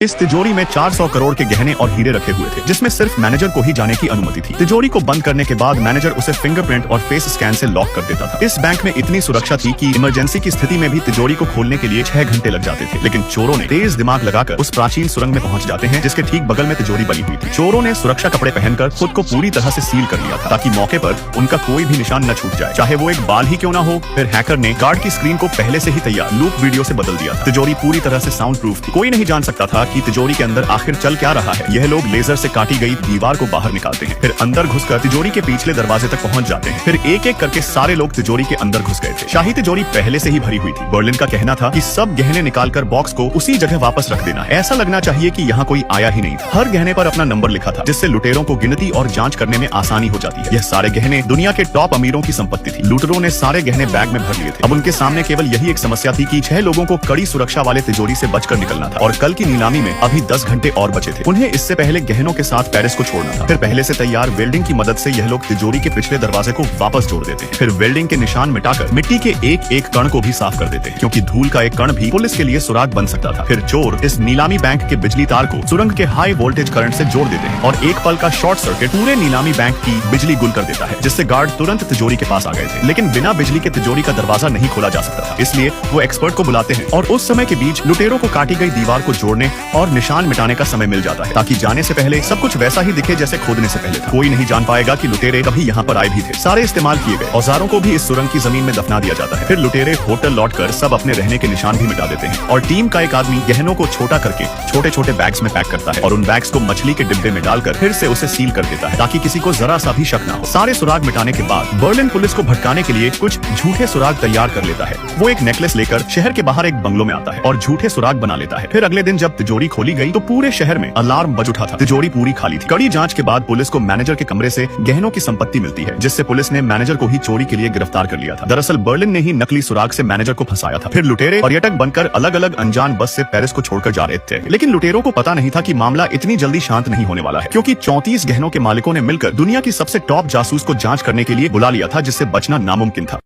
इस तिजोरी में 400 करोड़ के गहने और हीरे रखे हुए थे, जिसमें सिर्फ मैनेजर को ही जाने की अनुमति थी। तिजोरी को बंद करने के बाद मैनेजर उसे फिंगरप्रिंट और फेस स्कैन से लॉक कर देता था। इस बैंक में इतनी सुरक्षा थी कि इमरजेंसी की स्थिति में भी तिजोरी को खोलने के लिए 6 घंटे लग जाते थे। लेकिन चोरों ने तेज दिमाग लगाकर उस प्राचीन सुरंग में पहुंच जाते हैं, जिसके ठीक बगल में तिजोरी बनी हुई थी। चोरों ने सुरक्षा कपड़े पहनकर खुद को पूरी तरह से सील कर लिया था, ताकि मौके पर उनका कोई भी निशान न छूट जाए, चाहे वो एक बाल ही क्यों ना हो। फिर हैकर ने गार्ड की स्क्रीन को पहले से ही तैयार लूप वीडियो से बदल दिया था। तिजोरी पूरी तरह से साउंड प्रूफ थी। कोई नहीं जान सकता था कि तिजोरी के अंदर आखिर चल क्या रहा है। यह लोग लेजर से काटी गई दीवार को बाहर निकालते हैं, फिर अंदर घुसकर तिजोरी के पिछले दरवाजे तक पहुंच जाते हैं। फिर एक एक करके सारे लोग तिजोरी के अंदर घुस गए थे। शाही तिजोरी पहले से ही भरी हुई थी। बर्लिन का कहना था कि सब गहने निकालकर बॉक्स को उसी जगह वापस रख देना है। ऐसा लगना चाहिए कि यहाँ कोई आया ही नहीं था। हर गहने पर अपना नंबर लिखा था, जिससे लुटेरों को गिनती और जांच करने में आसानी हो जाती है। यह सारे गहने दुनिया के टॉप अमीरों की संपत्ति थी। लुटेरों ने सारे गहने बैग में भर लिए थे। अब उनके सामने केवल यही एक समस्या थी कि 6 लोगों को कड़ी सुरक्षा वाले तिजोरी से बचकर निकलना था, और कल की नीलामी में अभी 10 घंटे और बचे थे। उन्हें इससे पहले गहनों के साथ पेरिस को छोड़ना था। फिर पहले से तैयार वेल्डिंग की मदद से यह लोग तिजोरी के पिछले दरवाजे को वापस जोड़ देते हैं। फिर वेल्डिंग के निशान मिटाकर मिट्टी के एक एक कण को भी साफ कर देते हैं, क्योंकि धूल का एक कण भी पुलिस के लिए सुराग बन सकता था। फिर चोर इस नीलामी बैंक के बिजली तार को सुरंग के हाई वोल्टेज करंट से जोड़ देते हैं, और एक पल का शॉर्ट सर्किट पूरे नीलामी बैंक की बिजली गुल कर देता है, जिससे गार्ड तुरंत तिजोरी के पास आ गए थे। लेकिन बिना बिजली के तिजोरी का दरवाजा नहीं खोला जा सकता था, इसलिए वो एक्सपर्ट को बुलाते हैं, और उस समय के बीच लुटेरों को काटी गई दीवार को जोड़ने और निशान मिटाने का समय मिल जाता है, ताकि जाने से पहले सब कुछ वैसा ही दिखे जैसे खोदने से पहले था। कोई नहीं जान पाएगा कि लुटेरे कभी यहाँ पर आए भी थे। सारे इस्तेमाल किए गए औजारों को भी इस सुरंग की जमीन में दफना दिया जाता है। फिर लुटेरे होटल लौटकर सब अपने रहने के निशान भी मिटा देते हैं, और टीम का एक आदमी गहनों को छोटा करके छोटे छोटे बैग्स में पैक करता है, और उन बैग्स को मछली के डिब्बे में डालकर फिर से उसे सील कर देता है, ताकि किसी को जरा सा भी शक ना हो। सारे सुराग मिटाने के बाद बर्लिन पुलिस को भटकाने के लिए कुछ झूठे सुराग तैयार कर लेता है। वो एक नेकलेस लेकर शहर के बाहर एक बंगलो में आता है और झूठे सुराग बना लेता है। फिर अगले दिन जब तिजोरी खोली गई तो पूरे शहर में अलार्म बज उठा था। तिजोरी पूरी खाली थी। कड़ी जांच के बाद पुलिस को मैनेजर के कमरे से गहनों की संपत्ति मिलती है, जिससे पुलिस ने मैनेजर को ही चोरी के लिए गिरफ्तार कर लिया था। दरअसल बर्लिन ने ही नकली सुराग से मैनेजर को फंसाया था। फिर लुटेरे पर्यटक बनकर अलग अलग अनजान बस से पेरिस को छोड़कर जा रहे थे। लेकिन लुटेरों को पता नहीं था कि मामला इतनी जल्दी शांत नहीं होने वाला है, क्योंकि 34 गहनों के मालिकों ने मिलकर दुनिया की सबसे टॉप जासूस को जांच करने के लिए बुला लिया था, जिससे बचना नामुमकिन था।